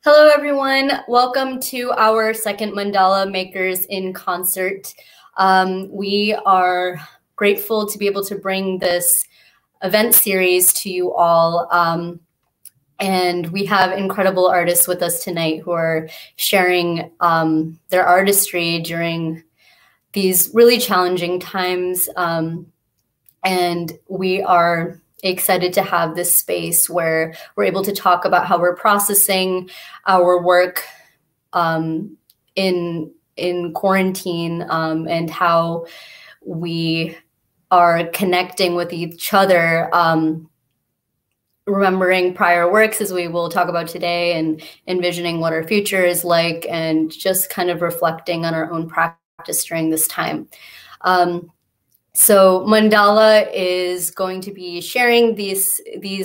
Hello, everyone. Welcome to our second Mandala Makers in Concert. We are grateful to be able to bring this event series to you all. And we have incredible artists with us tonight who are sharing their artistry during these really challenging times. And we are excited to have this space where we're able to talk about how we're processing our work in quarantine, and how we are connecting with each other, remembering prior works, as we will talk about today, and envisioning what our future is like, and just kind of reflecting on our own practice during this time. So Mandala is going to be sharing these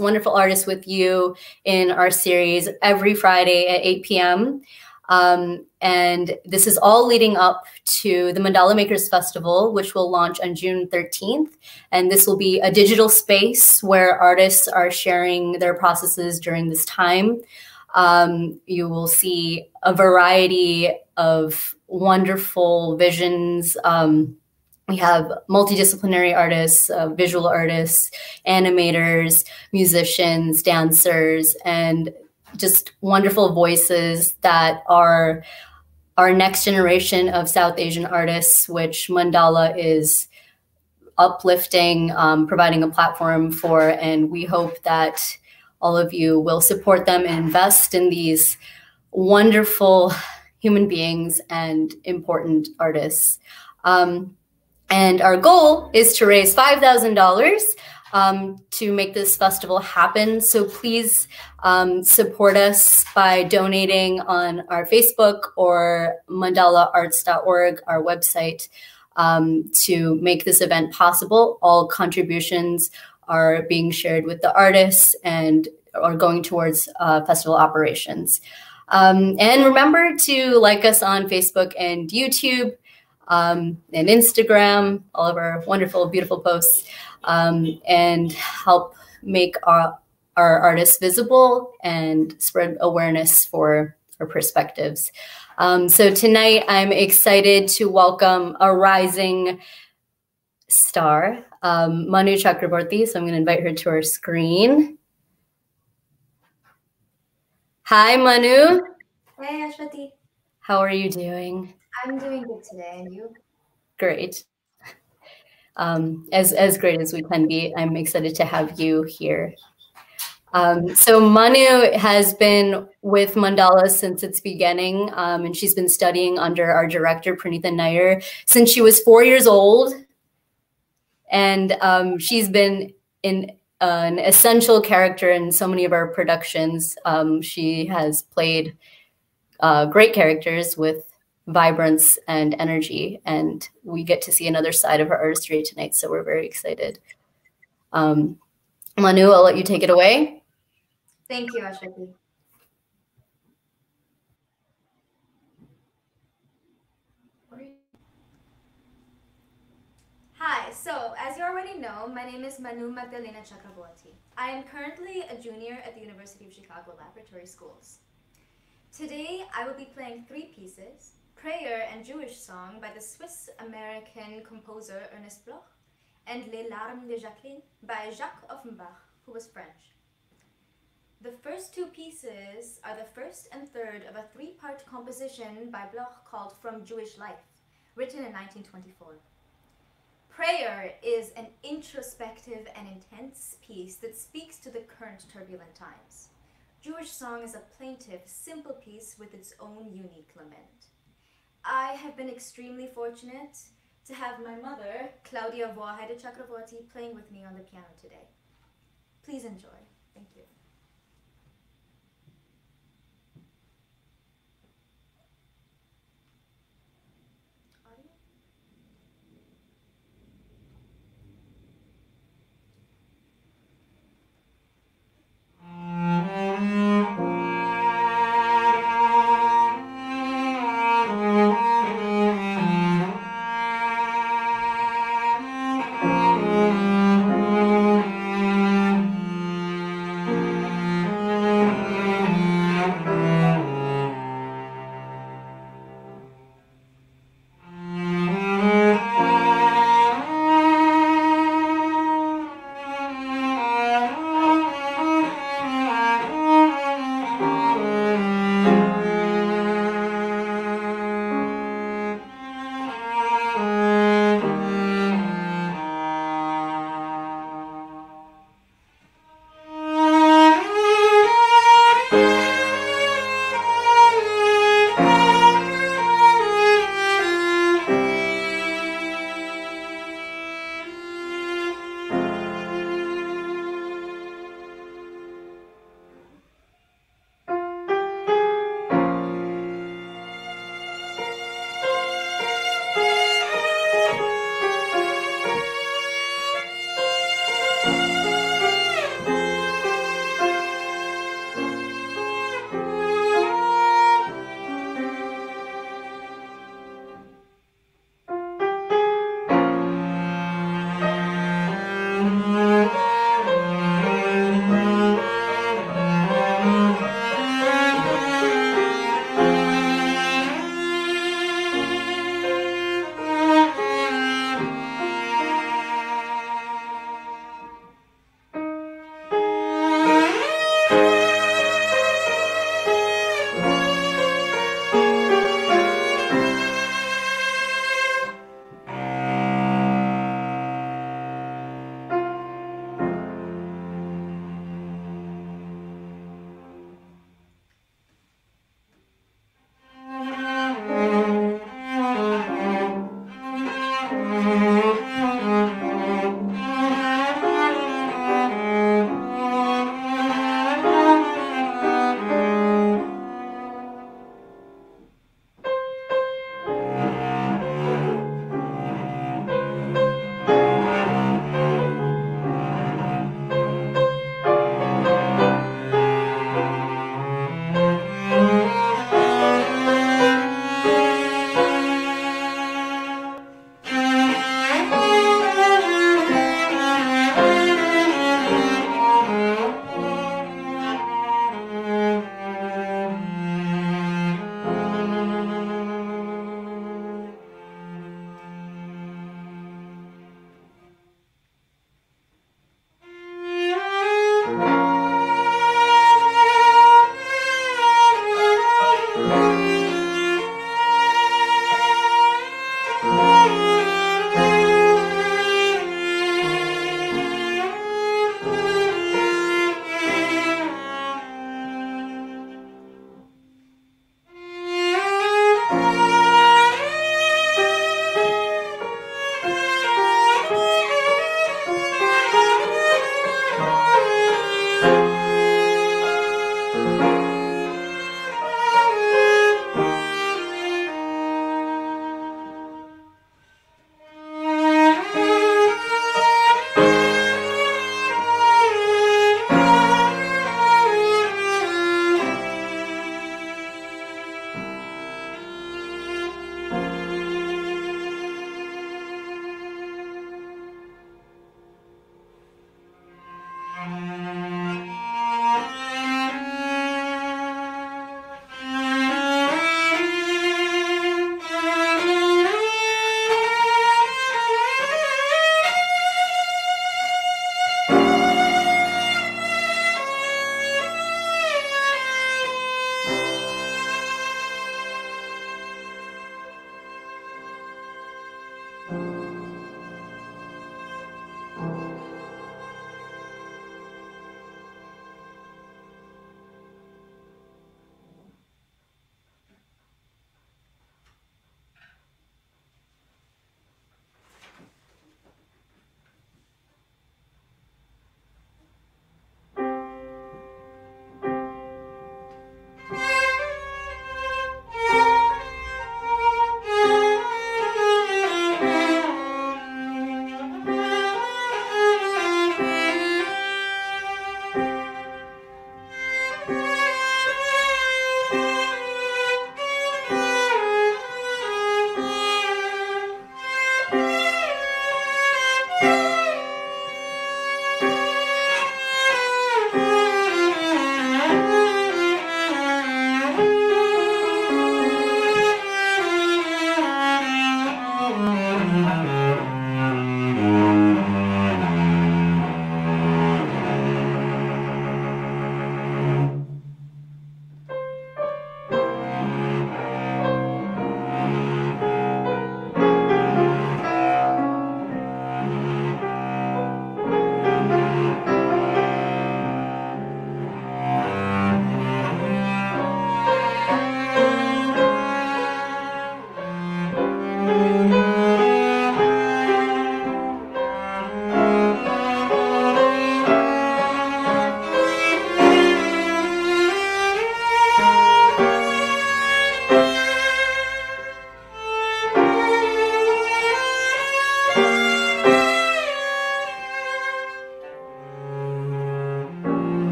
wonderful artists with you in our series every Friday at 8 p.m. And this is all leading up to the Mandala Makers Festival, which will launch on June 13th. And this will be a digital space where artists are sharing their processes during this time. You will see a variety of wonderful visions. We have multidisciplinary artists, visual artists, animators, musicians, dancers, and just wonderful voices that are our next generation of South Asian artists, which Mandala is uplifting, providing a platform for, and we hope that all of you will support them and invest in these wonderful human beings and important artists. And our goal is to raise $5,000 to make this festival happen. So please support us by donating on our Facebook or mandalaarts.org, our website, to make this event possible. All contributions are being shared with the artists and are going towards festival operations. And remember to like us on Facebook and YouTube, and Instagram, all of our wonderful, beautiful posts, and help make our artists visible and spread awareness for our perspectives. So tonight, I'm excited to welcome a rising star, Manou Chakravorty. So I'm going to invite her to our screen. Hi, Manou. Hey, Ashwaty. How are you doing? I'm doing good today, and you? Great. As great as we can be. I'm excited to have you here. So Manou has been with Mandala since its beginning, and she's been studying under our director, Pranitha Nair, since she was 4 years old. And she's been an essential character in so many of our productions. She has played great characters with vibrance and energy, and we get to see another side of her artistry tonight, so we're very excited. Manou, I'll let you take it away. Thank you, Ashwaty. Hi, so as you already know, my name is Manou Magdalena Chakravorty. I am currently a junior at the University of Chicago Laboratory Schools. Today, I will be playing 3 pieces: Prayer and Jewish Song by the Swiss-American composer Ernest Bloch, and Les Larmes de Jacqueline by Jacques Offenbach, who was French. The first 2 pieces are the first and third of a 3-part composition by Bloch called From Jewish Life, written in 1924. Prayer is an introspective and intense piece that speaks to the current turbulent times. Jewish Song is a plaintive, simple piece with its own unique lament. I have been extremely fortunate to have my mother, Claudia Vorheide Chakravorty, playing with me on the piano today. Please enjoy. Thank you.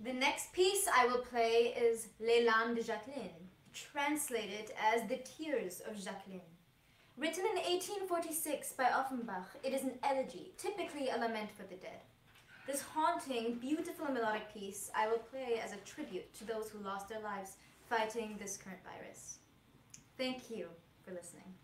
The next piece I will play is Les Larmes de Jacqueline, translated as The Tears of Jacqueline. Written in 1846 by Offenbach, it is an elegy, typically a lament for the dead. This haunting, beautiful melodic piece I will play as a tribute to those who lost their lives fighting this current virus. Thank you for listening.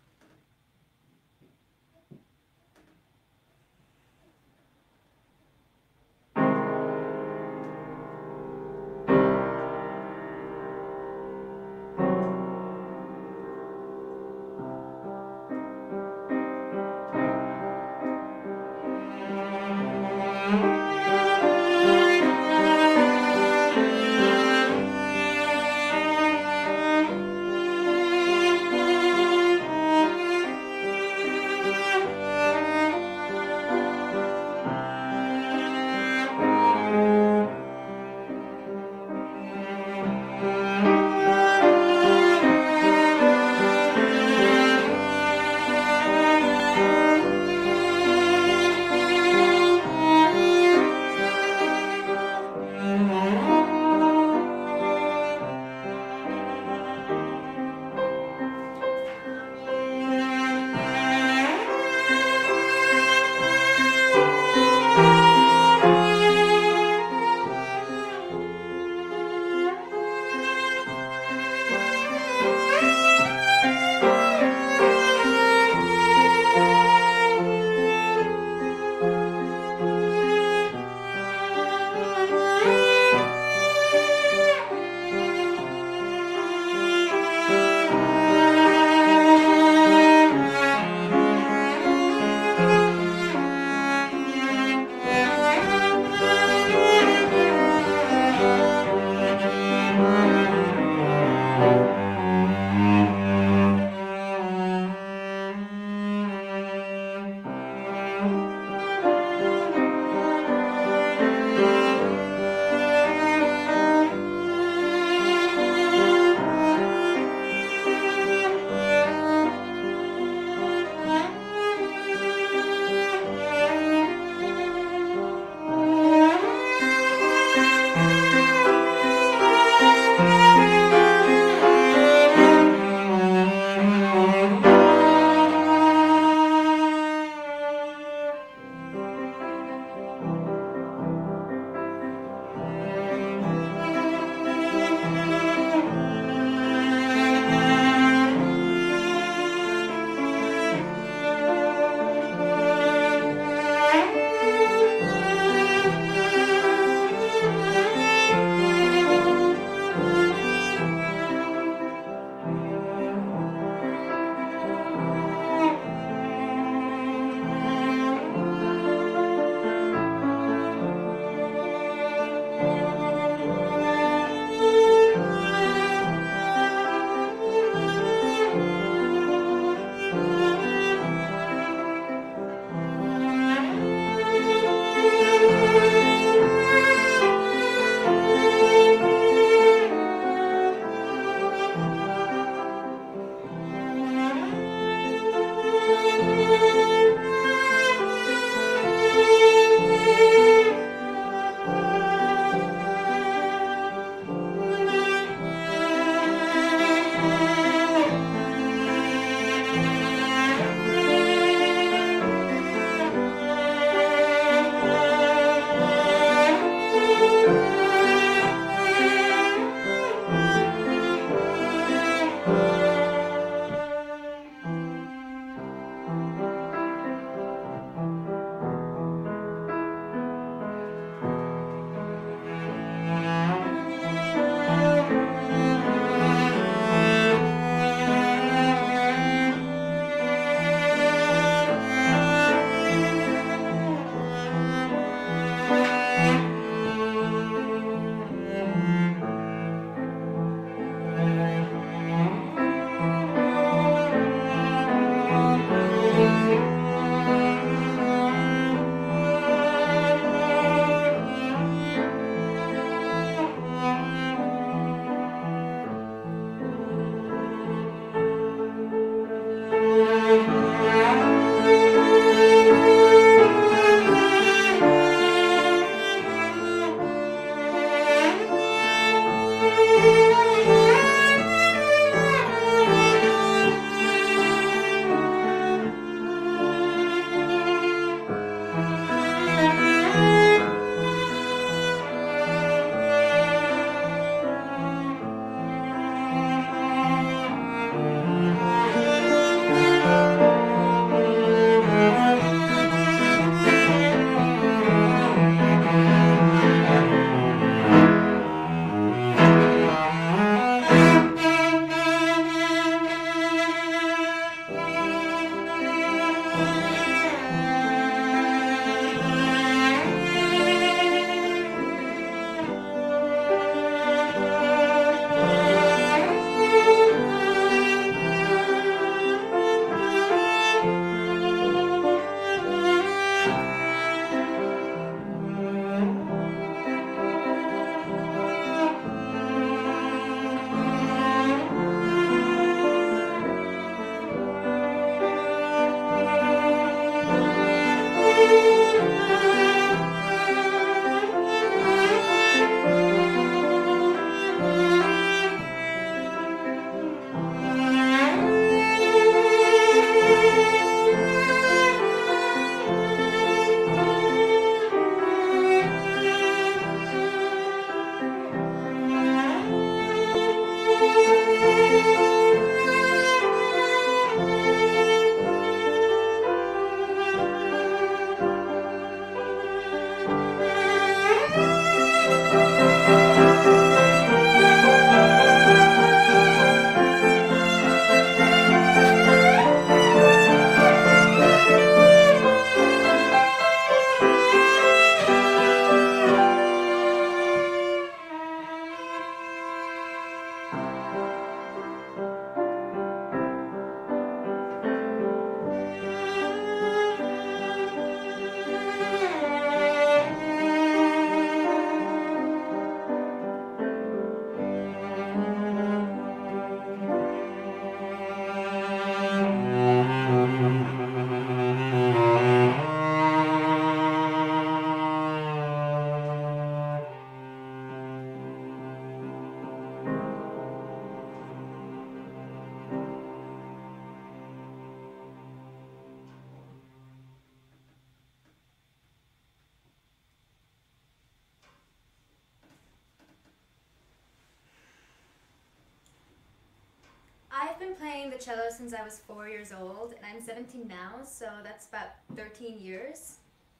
been playing the cello since I was 4 years old, and I'm 17 now, so that's about 13 years,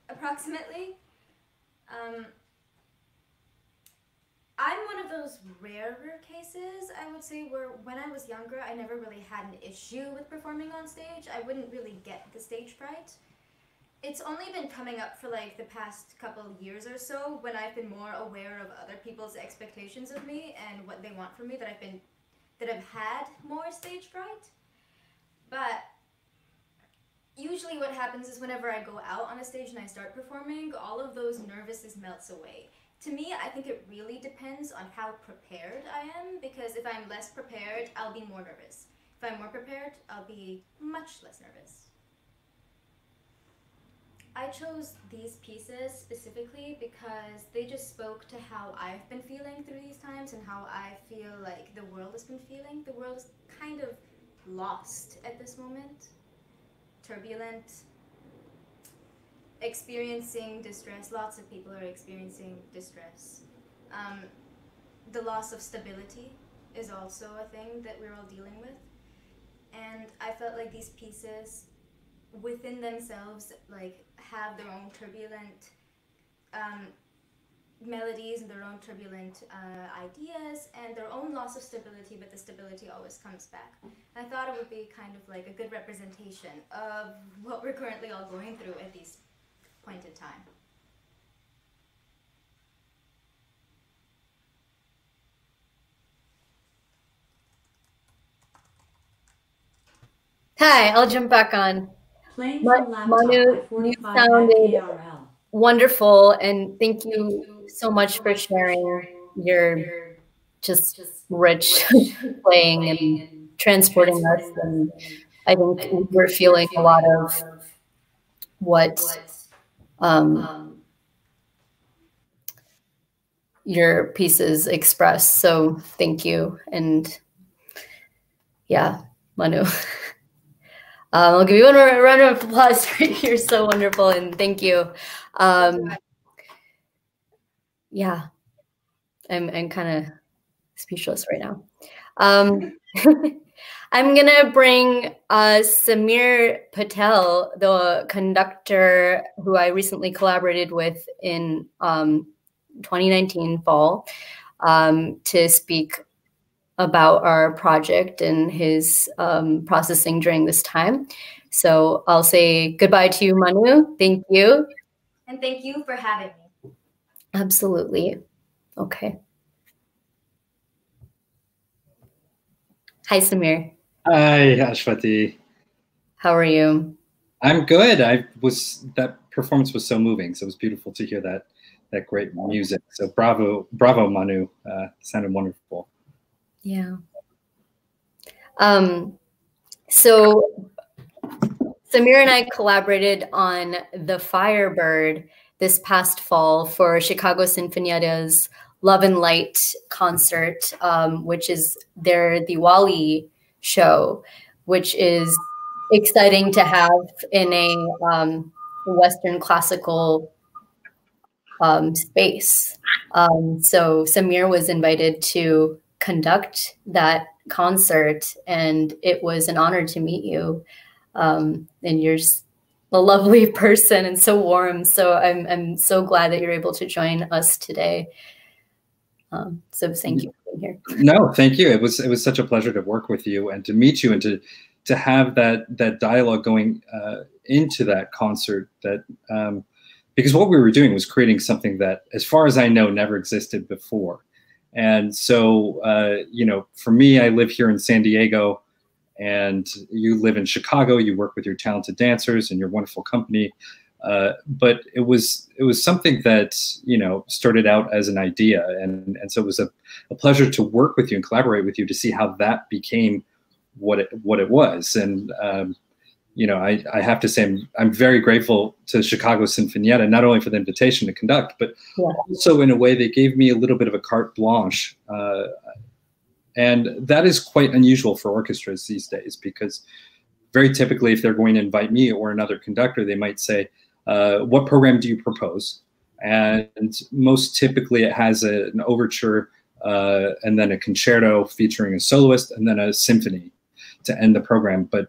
approximately. I'm one of those rarer cases, I would say, where when I was younger, I never really had an issue with performing on stage. I wouldn't really get the stage fright. It's only been coming up for like the past couple of years or so when I've been more aware of other people's expectations of me and what they want from me that I've had more stage fright. But usually what happens is whenever I go out on a stage and I start performing, all of those nervousness melts away. To me, I think it really depends on how prepared I am, because if I'm less prepared, I'll be more nervous. If I'm more prepared, I'll be much less nervous. I chose these pieces specifically because they just spoke to how I've been feeling through these times and how I feel like the world has been feeling. The world is kind of lost at this moment, turbulent, experiencing distress. Lots of people are experiencing distress. The loss of stability is also a thing that we're all dealing with. And I felt like these pieces within themselves like have their own turbulent melodies and their own turbulent ideas and their own loss of stability, but the stability always comes back. I thought it would be kind of like a good representation of what we're currently all going through at this point in time. Hi, I'll jump back on. Playing from laptop Manu, at 45 you sounded KRL. wonderful, and thank you so much for sharing your just rich playing and transporting us. And I think we're feeling a lot of what your pieces express. So thank you. And yeah, Manu. I'll give you one more round of applause. You're so wonderful, and thank you. Yeah, I'm kind of speechless right now. I'm gonna bring Sameer Patel, the conductor who I recently collaborated with in 2019 fall, to speak about our project and his processing during this time. So I'll say goodbye to you, Manu. Thank you. And thank you for having me. Absolutely. Okay. Hi, Sameer. Hi, Ashwaty. How are you? I'm good. That performance was so moving. So it was beautiful to hear that great music. So bravo, Manu. Sounded wonderful. Yeah. So Sameer and I collaborated on the Firebird this past fall for Chicago Sinfonietta's Love and Light concert, which is their Diwali show, which is exciting to have in a Western classical space. So Sameer was invited to conduct that concert, and it was an honor to meet you. And you're a lovely person and so warm. So I'm so glad that you're able to join us today. So thank you for being here. No, thank you. It was such a pleasure to work with you and to meet you and to have that dialogue going into that concert. Because what we were doing was creating something that, as far as I know, never existed before. And so, for me, I live here in San Diego, and you live in Chicago. You work with your talented dancers and your wonderful company. But it was something that, started out as an idea. And so it was a pleasure to work with you and collaborate with you to see how that became what it was. And, I have to say I'm very grateful to Chicago Sinfonietta, not only for the invitation to conduct, but also in a way they gave me a little bit of a carte blanche. And that is quite unusual for orchestras these days, because very typically if they're going to invite me or another conductor, they might say, what program do you propose? And most typically it has an overture and then a concerto featuring a soloist and then a symphony. to end the program, but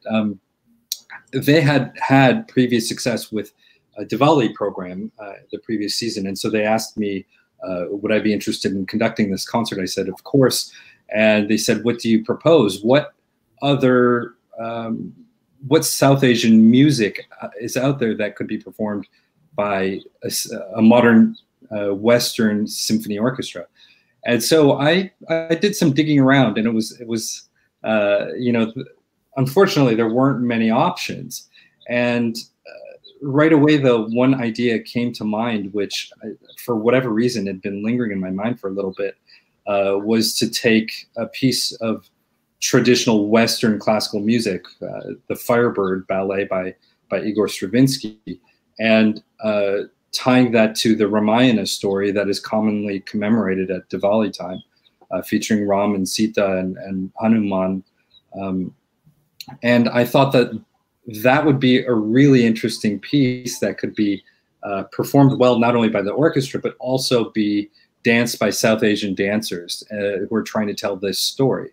they had previous success with a Diwali program the previous season, and so they asked me, would I be interested in conducting this concert? I said, of course. And they said, what do you propose? What other, what South Asian music is out there that could be performed by a modern Western symphony orchestra? And so I did some digging around, and it was you know, unfortunately there weren't many options. And right away, the one idea came to mind, which for whatever reason had been lingering in my mind for a little bit, was to take a piece of traditional Western classical music, the Firebird ballet by Igor Stravinsky, and tying that to the Ramayana story that is commonly commemorated at Diwali time, featuring Ram and Sita and Hanuman. And I thought that would be a really interesting piece that could be performed well, not only by the orchestra, but also be danced by South Asian dancers who are trying to tell this story.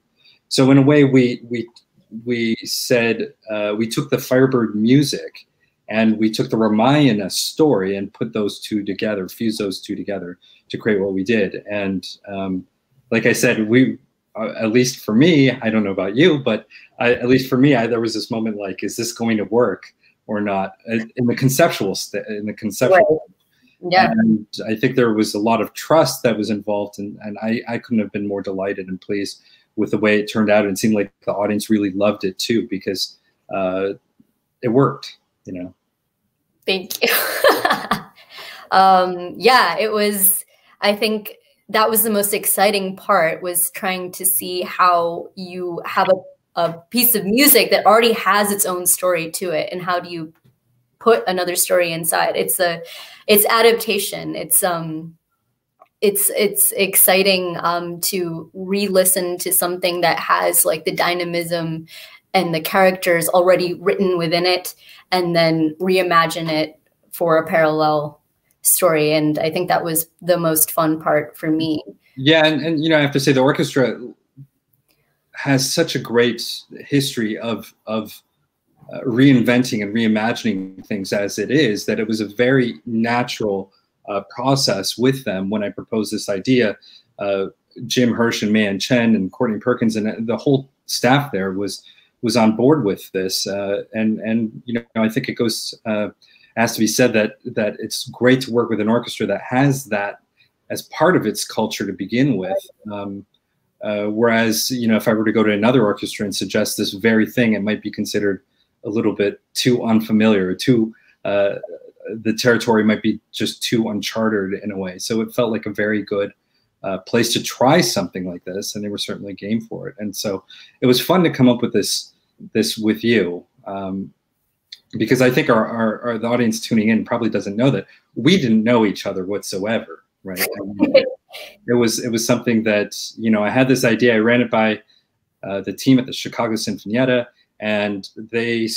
So in a way, we said, we took the Firebird music and we took the Ramayana story and put those two together, fused those two together to create what we did. And like I said, at least for me, I don't know about you, but at least for me, there was this moment like, is this going to work or not? In the conceptual, right. Yeah. And I think there was a lot of trust that was involved, and I couldn't have been more delighted and pleased with the way it turned out. And it seemed like the audience really loved it too, because it worked, you know. Thank you. Yeah, it was, I think that was the most exciting part, was trying to see how you have a piece of music that already has its own story to it, and how do you put another story inside. It's adaptation. It's exciting to re-listen to something that has like the dynamism and the characters already written within it, and then reimagine it for a parallel story. And I think that was the most fun part for me. Yeah, and you know, I have to say the orchestra has such a great history of reinventing and reimagining things as it is, that it was a very natural process with them when I proposed this idea. Jim Hirsch and Mayan Chen and Courtney Perkins and the whole staff there was on board with this. And you know, I think it goes has to be said that it's great to work with an orchestra that has that as part of its culture to begin with. Whereas, you know, if I were to go to another orchestra and suggest this very thing, it might be considered a little bit too unfamiliar, too the territory might be just too uncharted in a way. So it felt like a very good place to try something like this, and they were certainly game for it. And so it was fun to come up with this with you, because I think the audience tuning in probably doesn't know that we didn't know each other whatsoever, right? It was something that, you know, I had this idea, I ran it by the team at the Chicago Sinfonietta, and they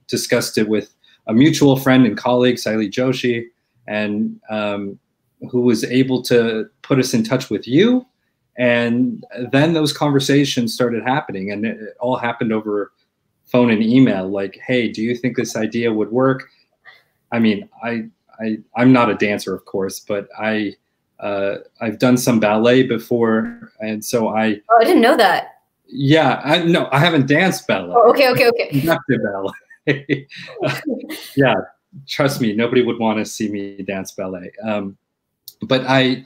discussed it with a mutual friend and colleague, Saili Joshi, and who was able to put us in touch with you. And then those conversations started happening, and it all happened over phone and email. Like, hey, do you think this idea would work? I mean, I'm not a dancer, of course, but I've done some ballet before, and so I didn't know that. Yeah, no, I haven't danced ballet. Oh, okay. Conducted ballet. Yeah, trust me, nobody would want to see me dance ballet. But I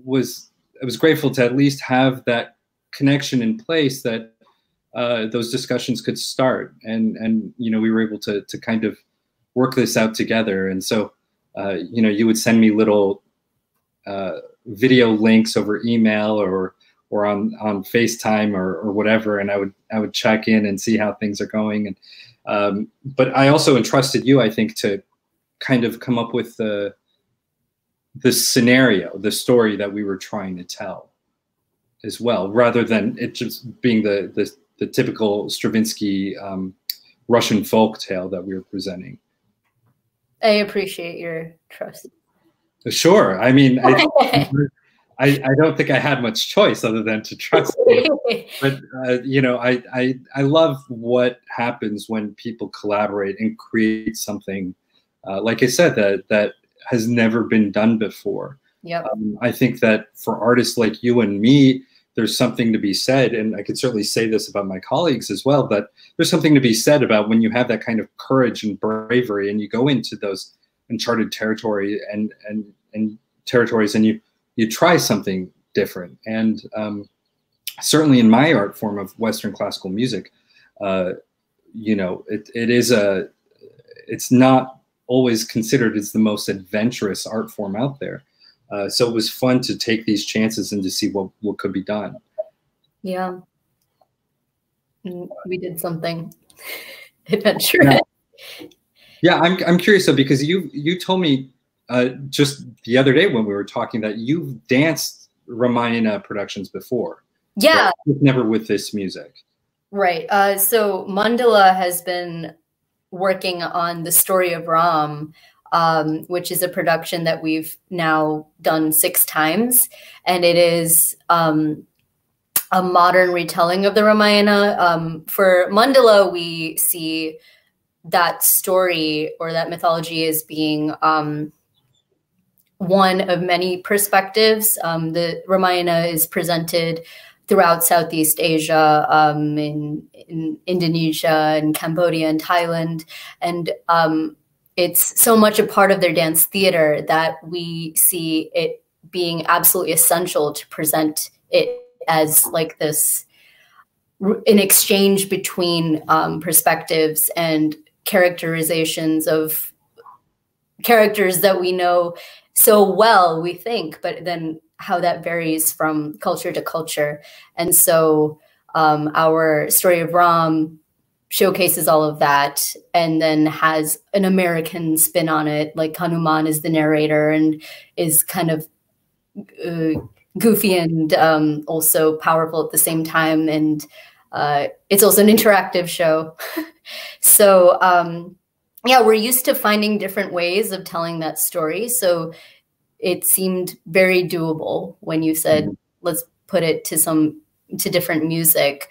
was grateful to at least have that connection in place, that those discussions could start, and you know, we were able to kind of work this out together. And so you know, you would send me little video links over email or on FaceTime or whatever, and I would check in and see how things are going. And but I also entrusted you, I think, to kind of come up with the scenario, the story that we were trying to tell as well, rather than it just being the typical Stravinsky Russian folk tale that we were presenting. I appreciate your trust. Sure. I mean, I don't think I had much choice other than to trust you. But you know, I love what happens when people collaborate and create something, like I said, that has never been done before. Yep. I think that for artists like you and me, there's something to be said, and I could certainly say this about my colleagues as well, that there's something to be said about when you have that kind of courage and bravery, and you go into those uncharted territory and territories, and you try something different. And certainly in my art form of Western classical music, you know, it's not always considered as the most adventurous art form out there. So it was fun to take these chances and to see what could be done. Yeah. We did something adventurous. Yeah, I'm curious though, because you told me just the other day when we were talking that you've danced Ramayana productions before. Yeah. But never with this music. Right. So Mandala has been working on the story of Ram, which is a production that we've now done 6 times. And it is a modern retelling of the Ramayana. For Mandala, we see that story or that mythology as being one of many perspectives. The Ramayana is presented throughout Southeast Asia, in Indonesia and Cambodia and Thailand. And it's so much a part of their dance theater that we see it being absolutely essential to present it as like this, an exchange between perspectives and characterizations of characters that we know so well, we think, but then how that varies from culture to culture. And so our story of Ram showcases all of that and then has an American spin on it. Like Hanuman is the narrator and is kind of goofy and also powerful at the same time. And it's also an interactive show. So yeah, we're used to finding different ways of telling that story. So it seemed very doable when you said, let's put it to different music.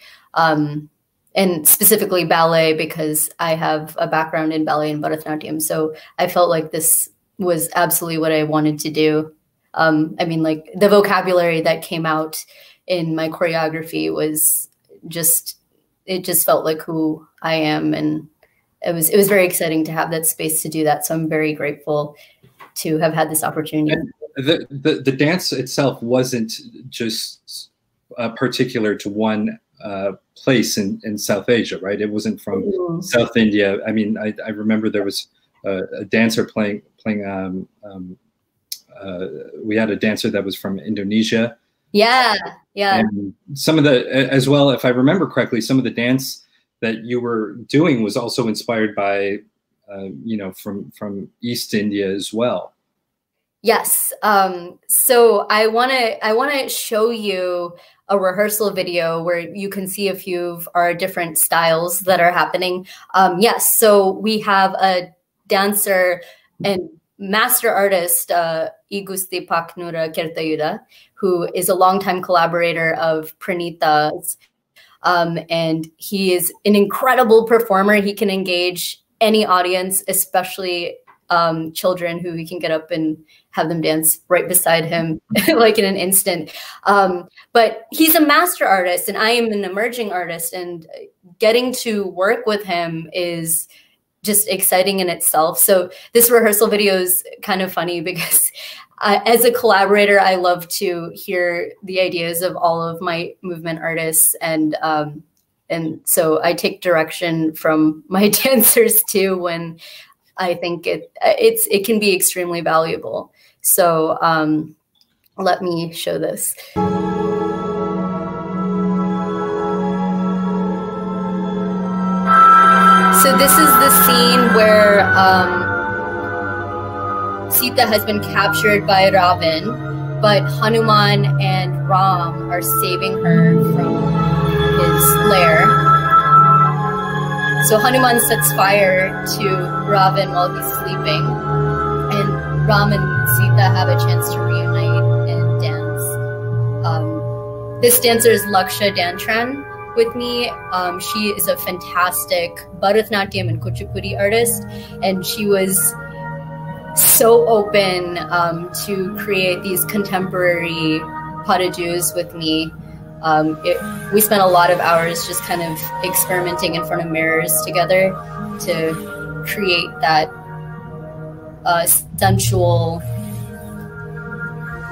And specifically ballet, because I have a background in ballet and Bharatanatyam. So I felt like this was absolutely what I wanted to do. I mean, like the vocabulary that came out in my choreography was just, it just felt like who I am. And it was very exciting to have that space to do that. So I'm very grateful to have had this opportunity. The dance itself wasn't just particular to one place in South Asia, right? It wasn't from South India. I mean, I remember there was a dancer playing. We had a dancer that was from Indonesia. Yeah, yeah. And some of the, as well, if I remember correctly, some of the dance that you were doing was also inspired by, you know, from East India as well. Yes. So I want to show you a rehearsal video where you can see a few of our different styles that are happening. Yes. So we have a dancer and master artist, Igusti Paknura Kertayuda, who is a longtime collaborator of Pranita's. And he is an incredible performer. He can engage any audience, especially children who he can get up and have them dance right beside him like in an instant. But he's a master artist and I am an emerging artist, and getting to work with him is just exciting in itself. So this rehearsal video is kind of funny because as a collaborator, I love to hear the ideas of all of my movement artists. And so I take direction from my dancers too, when I think it can be extremely valuable. So let me show this. So this is the scene where Sita has been captured by Ravan, but Hanuman and Ram are saving her from his lair. So Hanuman sets fire to Ravan while he's sleeping, and Ram and Sita have a chance to reunite and dance. This dancer is Laksha Dantran with me. She is a fantastic Bharatanatyam and Kuchipudi artist, and she was so open to create these contemporary padajus with me. We spent a lot of hours just kind of experimenting in front of mirrors together to create that sensual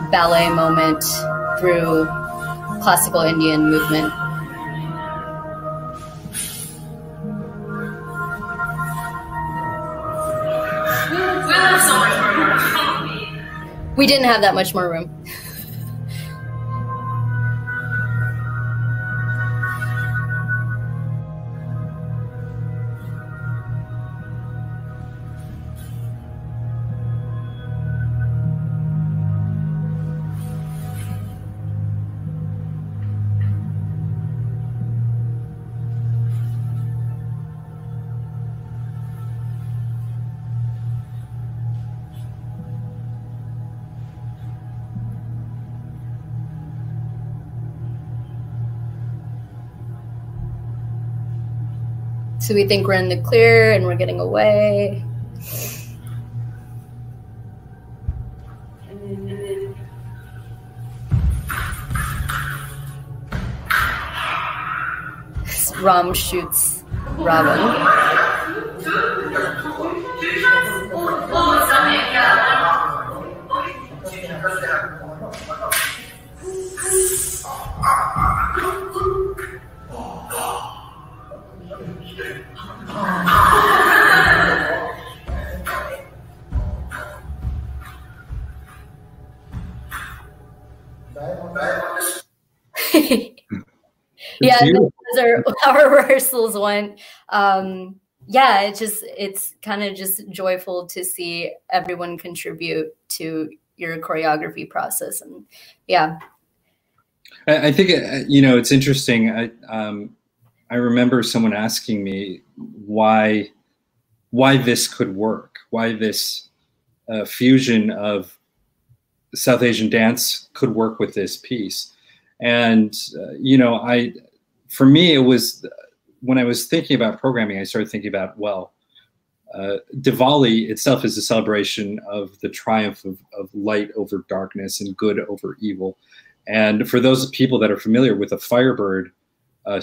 ballet moment through classical Indian movement. We didn't have that much more room. So we think we're in the clear and we're getting away. Ram shoots Ravan. Yeah, those are how our rehearsals went. Yeah, it's kind of just joyful to see everyone contribute to your choreography process, and yeah. I think it's interesting. I remember someone asking me why this could work, why this fusion of South Asian dance could work with this piece, and for me, it was when I was thinking about programming, I started thinking about, well, Diwali itself is a celebration of the triumph of light over darkness and good over evil. And for those people that are familiar with the Firebird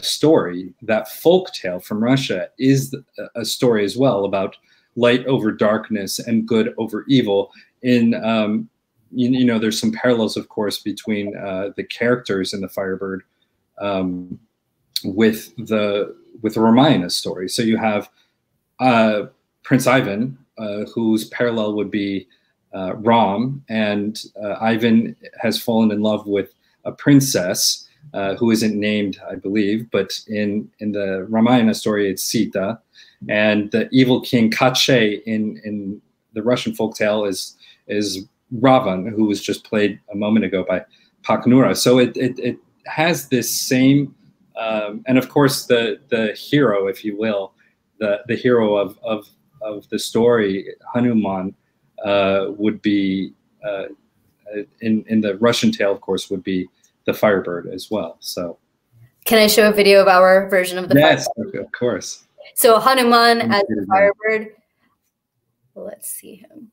story, that folk tale from Russia is a story as well about light over darkness and good over evil. There's some parallels, of course, between the characters in the Firebird with the Ramayana story. So you have Prince Ivan, whose parallel would be Ram, and Ivan has fallen in love with a princess who isn't named, I believe, but in the Ramayana story, it's Sita, and the evil king Kache in the Russian folktale is Ravan, who was just played a moment ago by Paknura. So it has this same, and of course the hero, if you will, the hero of the story, Hanuman, would be in the Russian tale, of course, would be the Firebird as well. So, can I show a video of our version of the Firebird? Yes, of course. So Hanuman as the Firebird. Let's see him.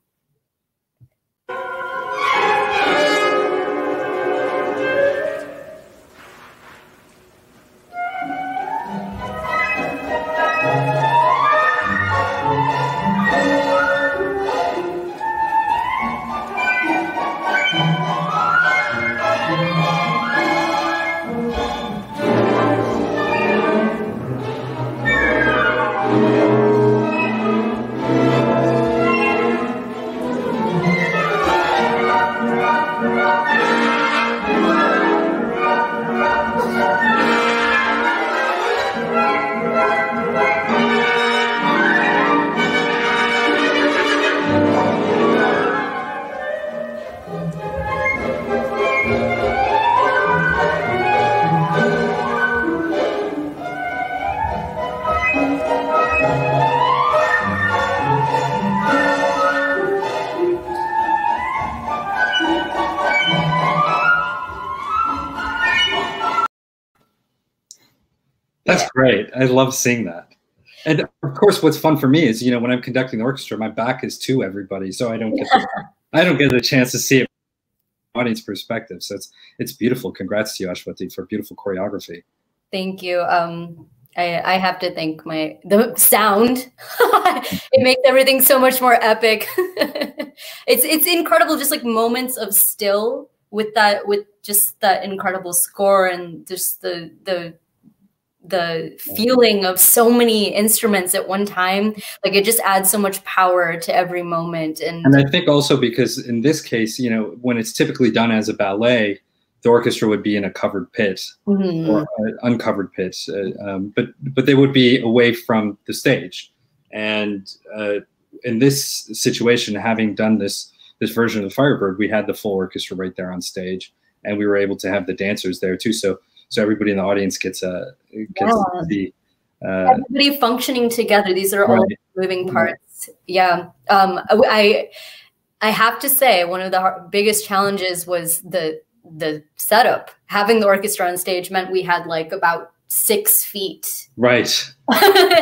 That's great. I love seeing that. And of course, what's fun for me is, you know, when I'm conducting the orchestra, my back is to everybody, so I don't get the chance to see it from audience perspective. So it's beautiful. Congrats to you, Ashwaty, for beautiful choreography. Thank you. I have to thank the sound. It makes everything so much more epic. It's incredible, just like moments of still with just that incredible score and just the feeling of so many instruments at one time. Like, it just adds so much power to every moment. And I think also because in this case, you know, when it's typically done as a ballet, the orchestra would be in a covered pit or an uncovered pit, but they would be away from the stage. And in this situation, having done this version of the Firebird, we had the full orchestra right there on stage, and we were able to have the dancers there too. So everybody in the audience gets to see everybody functioning together. These are all moving parts. Yeah. I have to say, one of the biggest challenges was the setup. Having the orchestra on stage meant we had like about 6 feet. Right.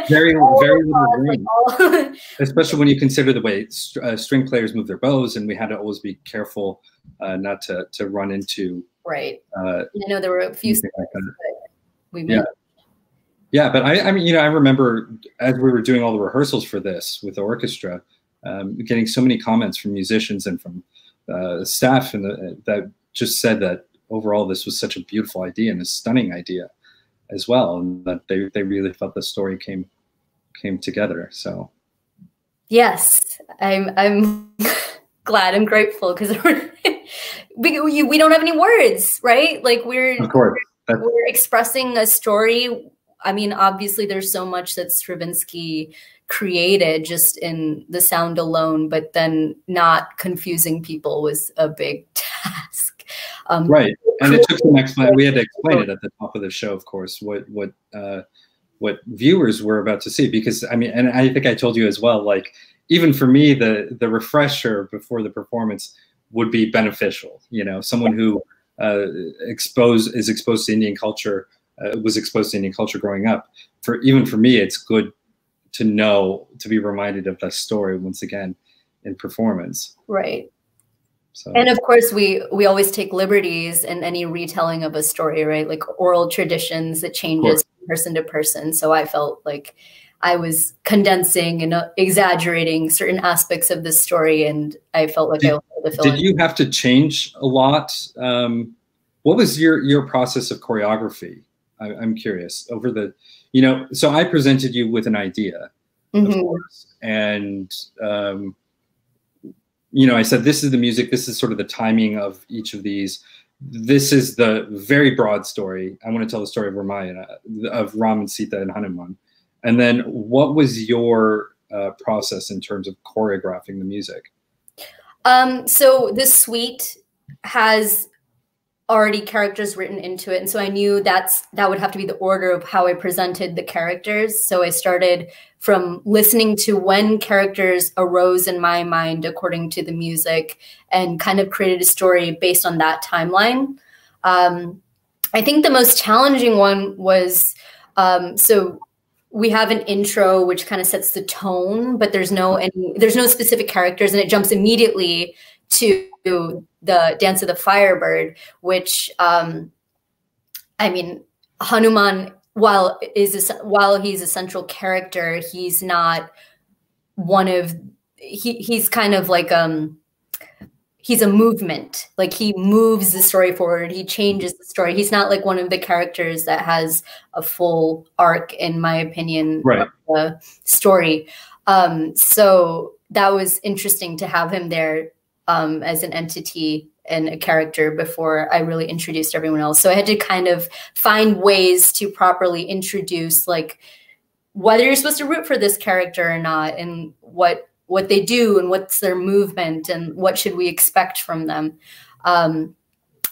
Very little room. Especially when you consider the way string players move their bows, and we had to always be careful not to run into. Right. I know there were a few things like that we made. Yeah, but I mean, you know, I remember as we were doing all the rehearsals for this with the orchestra, getting so many comments from musicians and from staff, and that just said that overall this was such a beautiful idea and a stunning idea as well, and that they really felt the story came together. So yes, I'm glad and grateful, because we don't have any words, right? Like we're expressing a story. I mean, obviously there's so much that Stravinsky created just in the sound alone, but then not confusing people was a big task. Right, and it took some explanation. We had to explain it at the top of the show, of course, what viewers were about to see, because I mean, and I think I told you as well, like even for me, the refresher before the performance would be beneficial. You know, someone who is exposed to Indian culture, was exposed to Indian culture growing up. Even for me, it's good to know, to be reminded of that story once again in performance. Right. So. And of course, we always take liberties in any retelling of a story, right? Like oral traditions that changes from person to person. So I felt like I was condensing and exaggerating certain aspects of the story, and I felt like I was able to fill Did you have to change a lot? What was your process of choreography? I'm curious. Over the, you know, so I presented you with an idea, of course, and you know, I said, this is the music, this is sort of the timing of each of these. This is the very broad story. I want to tell the story of Ramayana, of Ram and Sita and Hanuman. And then what was your process in terms of choreographing the music? So the suite has already characters written into it. And so I knew that would have to be the order of how I presented the characters. So I started from listening to when characters arose in my mind according to the music, and kind of created a story based on that timeline. I think the most challenging one was, so we have an intro which kind of sets the tone, but there's no specific characters, and it jumps immediately to the Dance of the Firebird, which I mean, Hanuman, while he's a central character, he's not one of, he's kind of like he's a movement. Like, he moves the story forward, he changes the story. He's not like one of the characters that has a full arc, in my opinion, right, of the story. So that was interesting to have him there as an entity and a character before I really introduced everyone else. So I had to kind of find ways to properly introduce, like, whether you're supposed to root for this character or not, and what they do and what's their movement and what should we expect from them. And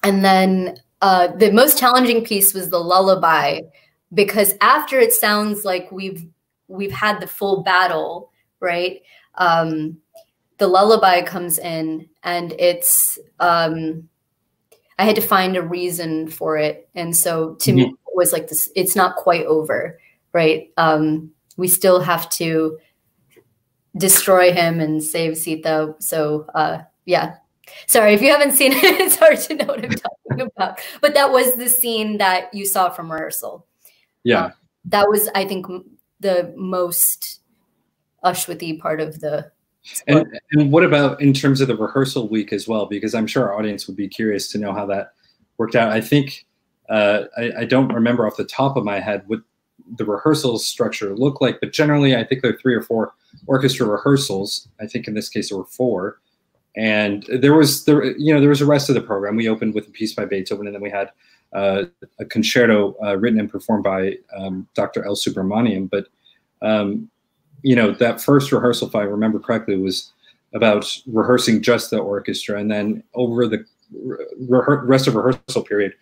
then the most challenging piece was the lullaby, because after it sounds like we've had the full battle, right? The lullaby comes in, and it's I had to find a reason for it. And so to me, was like this, it's not quite over, right? We still have to destroy him and save Sita. So yeah, sorry if you haven't seen it, it's hard to know what I'm talking about. But that was the scene that you saw from rehearsal. Yeah, that was, I think, the most Ashwaty part of the sport. And what about in terms of the rehearsal week as well? Because I'm sure our audience would be curious to know how that worked out. I think I don't remember off the top of my head what the rehearsal structure looked like, but generally I think there are 3 or 4 orchestra rehearsals. I think in this case there were 4, and there was a rest of the program. We opened with a piece by Beethoven, and then we had a concerto written and performed by Dr. L. Subramanian. But that first rehearsal, if I remember correctly, was about rehearsing just the orchestra, and then over the rest of rehearsal period,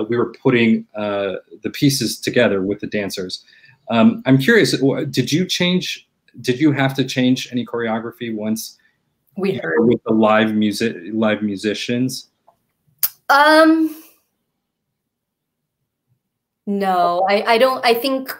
we were putting the pieces together with the dancers. I'm curious, did you have to change any choreography once we heard with the live musicians? No, I don't. I think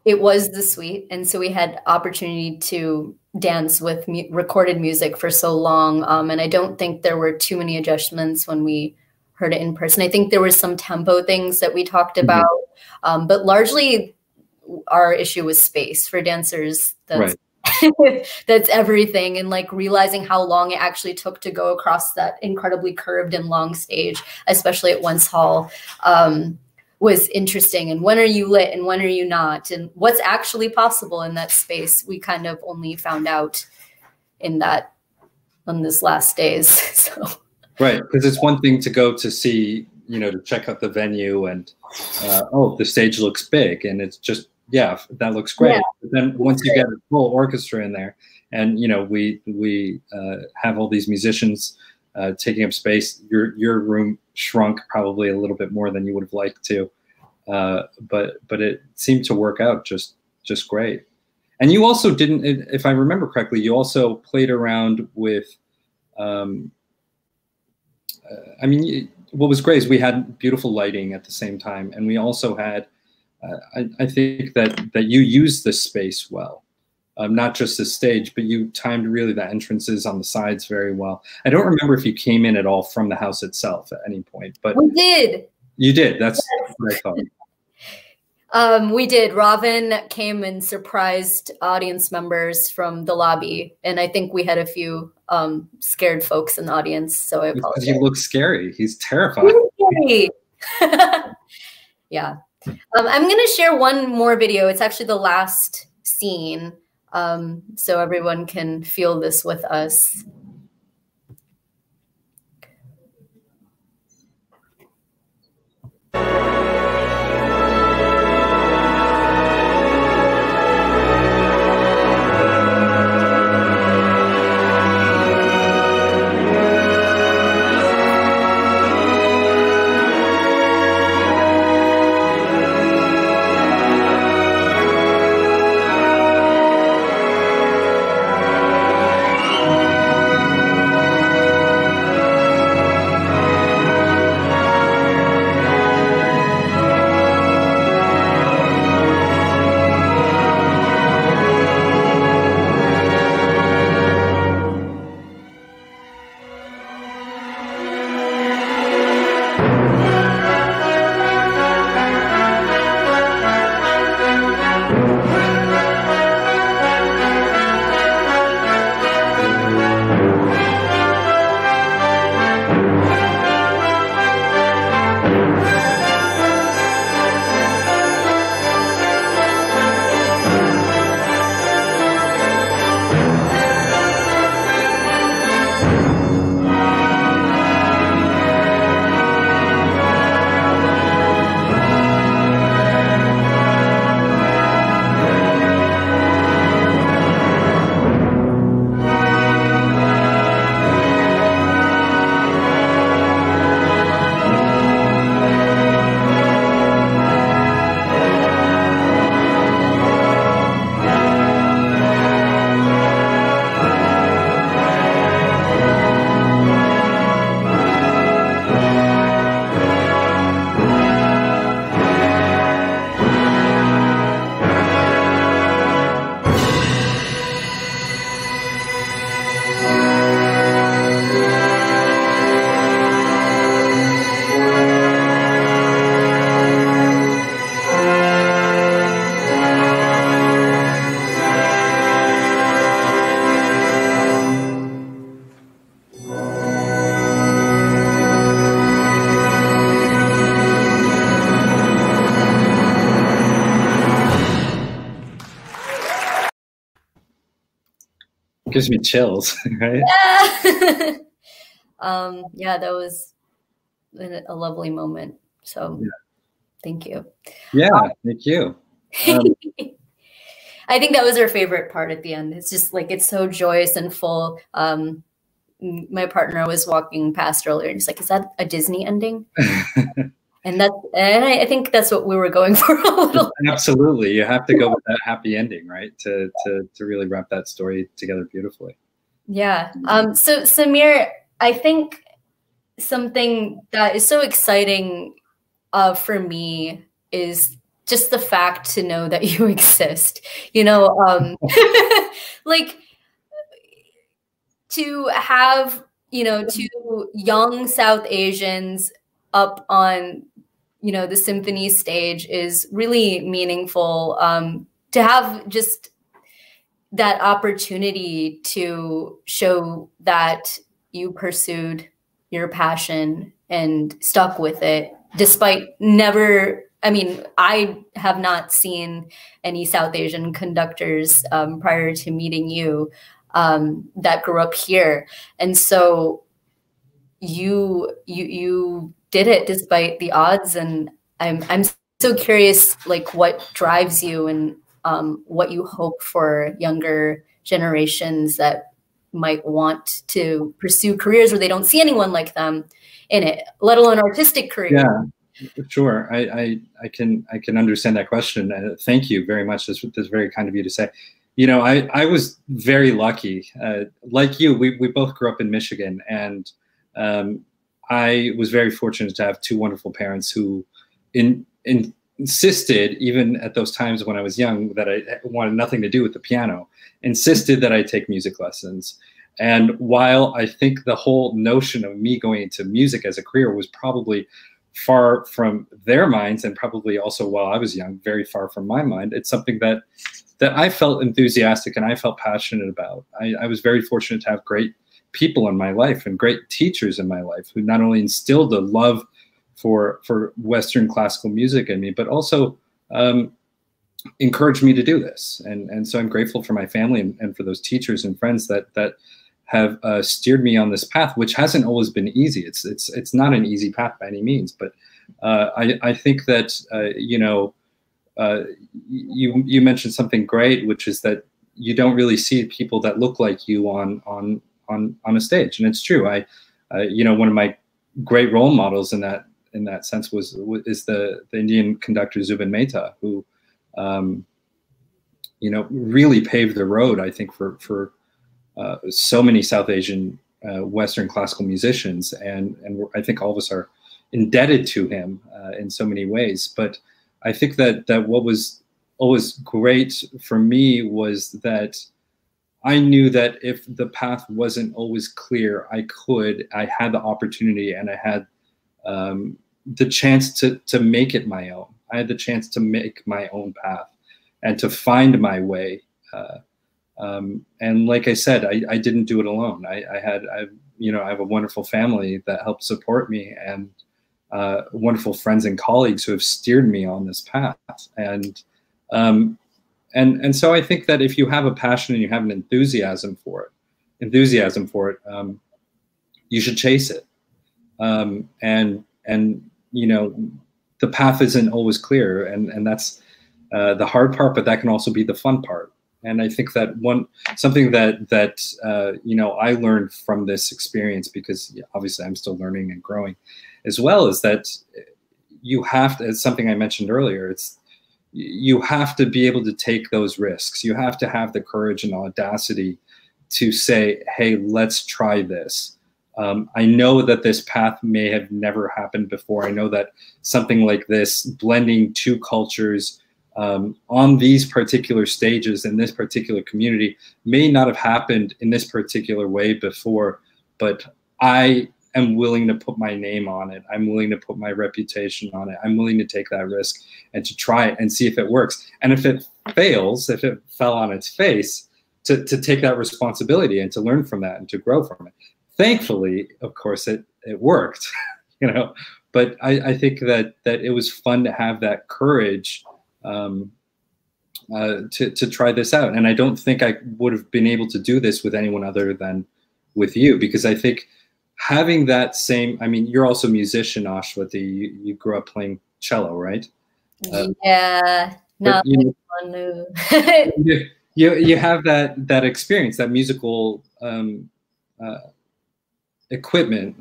it was the suite, and so we had opportunity to dance with recorded music for so long, and I don't think there were too many adjustments when we heard it in person. I think there was some tempo things that we talked about, but largely our issue was space for dancers. That's, right. That's everything, and like realizing how long it actually took to go across that incredibly curved and long stage, especially at Once Hall. Was interesting, and when are you lit and when are you not, and what's actually possible in that space, we kind of only found out on this last days. So right, because it's one thing to go to see, to check out the venue and oh, the stage looks big, and it's just, yeah, that looks great. Yeah. But then once you get a full orchestra in there, and we have all these musicians taking up space, your room shrunk probably a little bit more than you would have liked to, but it seemed to work out just great. And you also didn't, if I remember correctly, you also played around with, what was great is we had beautiful lighting at the same time, and we also had, I think that you used the space well. Not just the stage, but you timed really the entrances on the sides very well. I don't remember if you came in at all from the house itself at any point, but we did. You did. That's what I thought. We did. Robin came and surprised audience members from the lobby, and I think we had a few scared folks in the audience. So I apologize. He looks scary. He's terrifying. Yeah. I'm going to share one more video. It's actually the last scene. So everyone can feel this with us. Gives me chills, right? Yeah. Yeah, that was a lovely moment. So Yeah. thank you. Yeah, thank you. I think that was our favorite part at the end. It's just like, it's so joyous and full. My partner was walking past earlier and he's like, is that a Disney ending? And I think that's what we were going for a little. Absolutely. You have to go with that happy ending, right? To really wrap that story together beautifully. Yeah. So Sameer, I think something that is so exciting for me is just the fact to know that you exist, you know, like to have, you know, two young South Asians up on, you know, the symphony stage is really meaningful. To have just that opportunity to show that you pursued your passion and stuck with it, despite never, I mean, I have not seen any South Asian conductors prior to meeting you that grew up here. And so you did it despite the odds. And I'm so curious, like, what drives you and what you hope for younger generations that might want to pursue careers where they don't see anyone like them in it, let alone artistic careers. Yeah, sure. I can understand that question. Thank you very much. That's very kind of you to say. You know, I was very lucky. Like you, we both grew up in Michigan, and I was very fortunate to have two wonderful parents who insisted, even at those times when I was young, that I wanted nothing to do with the piano, insisted that I take music lessons. And while I think the whole notion of me going into music as a career was probably far from their minds, and probably also while I was young, very far from my mind, it's something that I felt enthusiastic and I felt passionate about. I was very fortunate to have great people in my life and great teachers in my life who not only instilled a love for Western classical music in me, but also encouraged me to do this. And so I'm grateful for my family and for those teachers and friends that have steered me on this path, which hasn't always been easy. It's not an easy path by any means, but I think that you know, you mentioned something great, which is that you don't really see people that look like you on a stage, and it's true. You know, one of my great role models in that sense is the Indian conductor Zubin Mehta, who you know, really paved the road, I think, for so many South Asian Western classical musicians, and I think all of us are indebted to him in so many ways. But I think that what was always great for me was that I knew that if the path wasn't always clear, I had the opportunity, and I had the chance to make it my own. I had the chance to make my own path and to find my way. And like I said, I didn't do it alone. I have a wonderful family that helped support me, and wonderful friends and colleagues who have steered me on this path. And so I think that if you have a passion and you have an enthusiasm for it, you should chase it. And you know, the path isn't always clear, and that's the hard part, but that can also be the fun part. And I think that something that you know, I learned from this experience, because obviously I'm still learning and growing as well, is that you have to, it's something I mentioned earlier, you have to be able to take those risks. You have to have the courage and audacity to say, hey, let's try this. I know that this path may have never happened before. I know that something like this, blending two cultures on these particular stages in this particular community, may not have happened in this particular way before, but I am willing to put my name on it. I'm willing to put my reputation on it. I'm willing to take that risk and to try it and see if it works. And if it fails, if it fell on its face, to take that responsibility and to learn from that and to grow from it. Thankfully, of course, it worked, you know, but I think that it was fun to have that courage to try this out. And I don't think I would have been able to do this with anyone other than with you, because I think having that same, I mean, you're also a musician, Ashwaty. You grew up playing cello, right? Yeah, not you, Manu. you have that experience, that musical equipment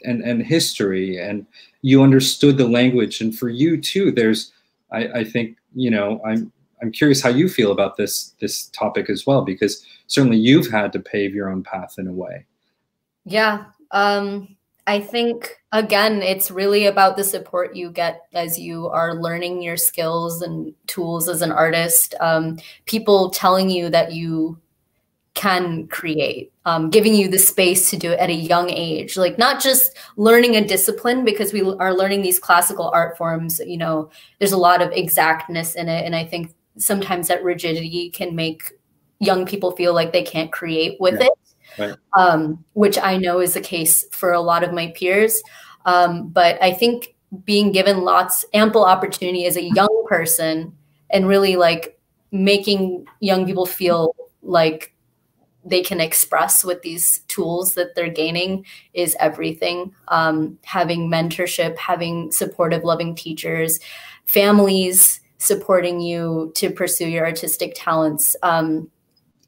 and history, and you understood the language. And for you too, there's, I think, you know, I'm curious how you feel about this topic as well, because certainly you've had to pave your own path in a way. Yeah. I think, again, it's really about the support you get as you are learning your skills and tools as an artist. People telling you that you can create, giving you the space to do it at a young age, like not just learning a discipline, because we are learning these classical art forms, you know, there's a lot of exactness in it. And I think sometimes that rigidity can make young people feel like they can't create with it. Right. Which I know is the case for a lot of my peers. But I think being given ample opportunity as a young person, and really like making young people feel like they can express with these tools that they're gaining is everything. Having mentorship, having supportive, loving teachers, families supporting you to pursue your artistic talents.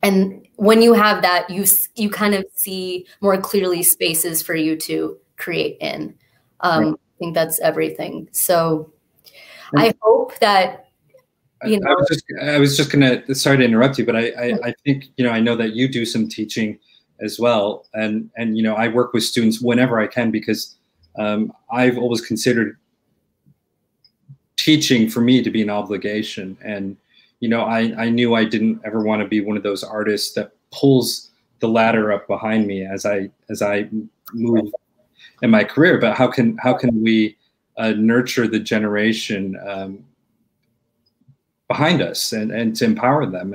And when you have that, you kind of see more clearly spaces for you to create in. Right. I think that's everything. So I hope that, you know. I was just gonna, sorry to interrupt you, but I think, you know, I know that you do some teaching as well. And you know, I work with students whenever I can, because I've always considered teaching for me to be an obligation. And you know, I knew I didn't ever want to be one of those artists that pulls the ladder up behind me as I move in my career. But how can we nurture the generation behind us, and to empower them,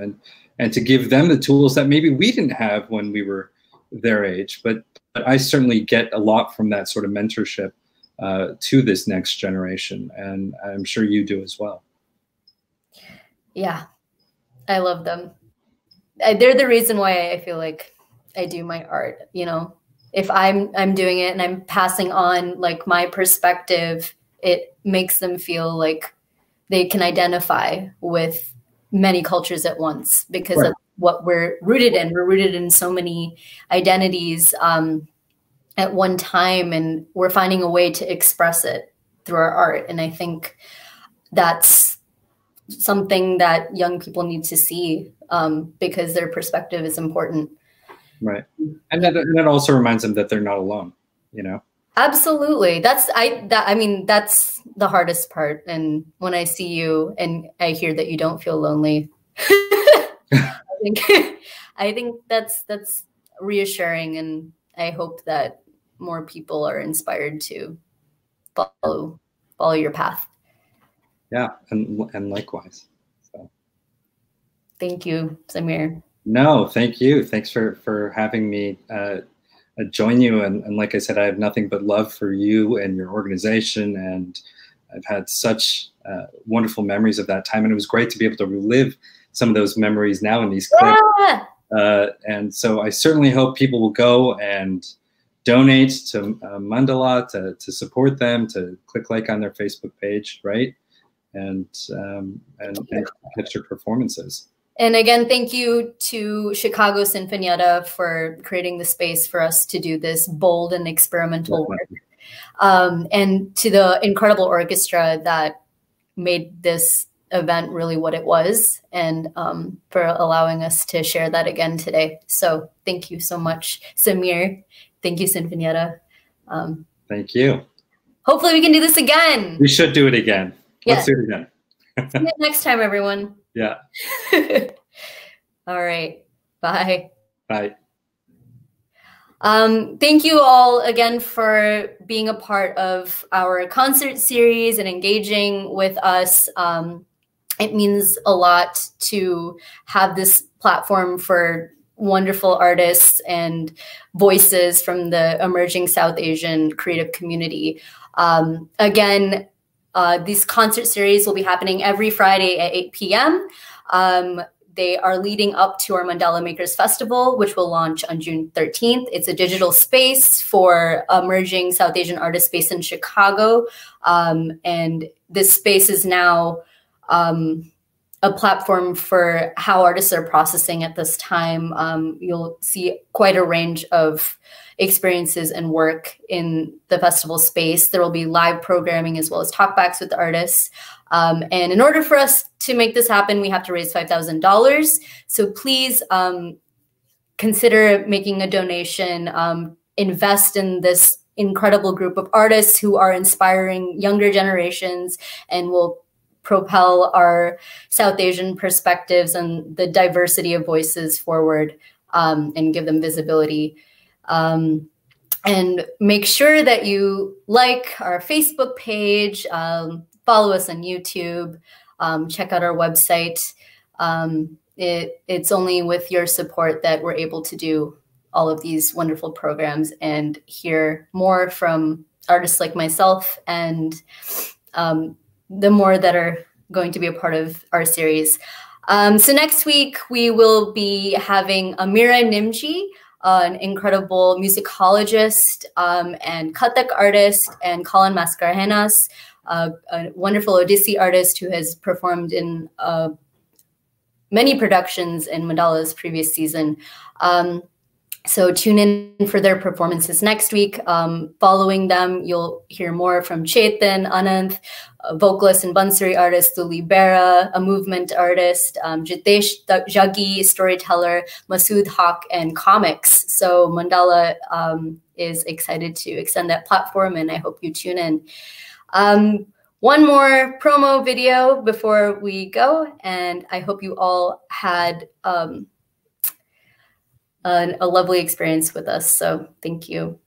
and to give them the tools that maybe we didn't have when we were their age. But I certainly get a lot from that sort of mentorship to this next generation, and I'm sure you do as well. Yeah, I love them. They're the reason why I feel like I do my art. You know, if I'm doing it and I'm passing on like my perspective, it makes them feel like they can identify with many cultures at once, because right. of what we're rooted in. We're rooted in so many identities at one time, and we're finding a way to express it through our art. And I think that's something that young people need to see, because their perspective is important. Right. And that also reminds them that they're not alone, you know? Absolutely. I mean, that's the hardest part. And when I see you and I hear that you don't feel lonely, I think that's reassuring. And I hope that more people are inspired to follow your path. Yeah, and likewise. So. Thank you, Sameer. No, thank you. Thanks for having me join you. And like I said, I have nothing but love for you and your organization. And I've had such wonderful memories of that time. And it was great to be able to relive some of those memories now in these clips. Yeah! And so I certainly hope people will go and donate to Mandala, to support them, to click like on their Facebook page, right? And catch their performances. And again, thank you to Chicago Sinfonietta for creating the space for us to do this bold and experimental work. And to the incredible orchestra that made this event really what it was, and for allowing us to share that again today. So thank you so much, Sameer. Thank you, Sinfonietta. Thank you. Hopefully we can do this again. We should do it again. Yeah. Let's do it again. See you next time, everyone. Yeah. All right. Bye. Bye. Thank you all again for being a part of our concert series and engaging with us. It means a lot to have this platform for wonderful artists and voices from the emerging South Asian creative community. Again, These concert series will be happening every Friday at 8 p.m. They are leading up to our Mandala Makers Festival, which will launch on June 13th. It's a digital space for emerging South Asian artists based in Chicago. And this space is now a platform for how artists are processing at this time. You'll see quite a range of experiences and work in the festival space. There will be live programming as well as talkbacks with the artists. And in order for us to make this happen, we have to raise $5,000. So please consider making a donation, invest in this incredible group of artists who are inspiring younger generations and will propel our South Asian perspectives and the diversity of voices forward, and give them visibility. And make sure that you like our Facebook page, follow us on YouTube, check out our website. It's only with your support that we're able to do all of these wonderful programs and hear more from artists like myself and the more that are going to be a part of our series. So next week, we will be having Amira Nimji, an incredible musicologist and Kathak artist, and Colin Mascarenas, a wonderful Odissi artist who has performed in many productions in Mandala's previous season. So tune in for their performances next week. Following them, you'll hear more from Chetan, Ananth, a vocalist and Bansuri artist, Luli Bera, a movement artist, Jitesh Jaggi, storyteller, Masood Haq, and comics. So Mandala is excited to extend that platform, and I hope you tune in. One more promo video before we go, and I hope you all had a lovely experience with us. So thank you.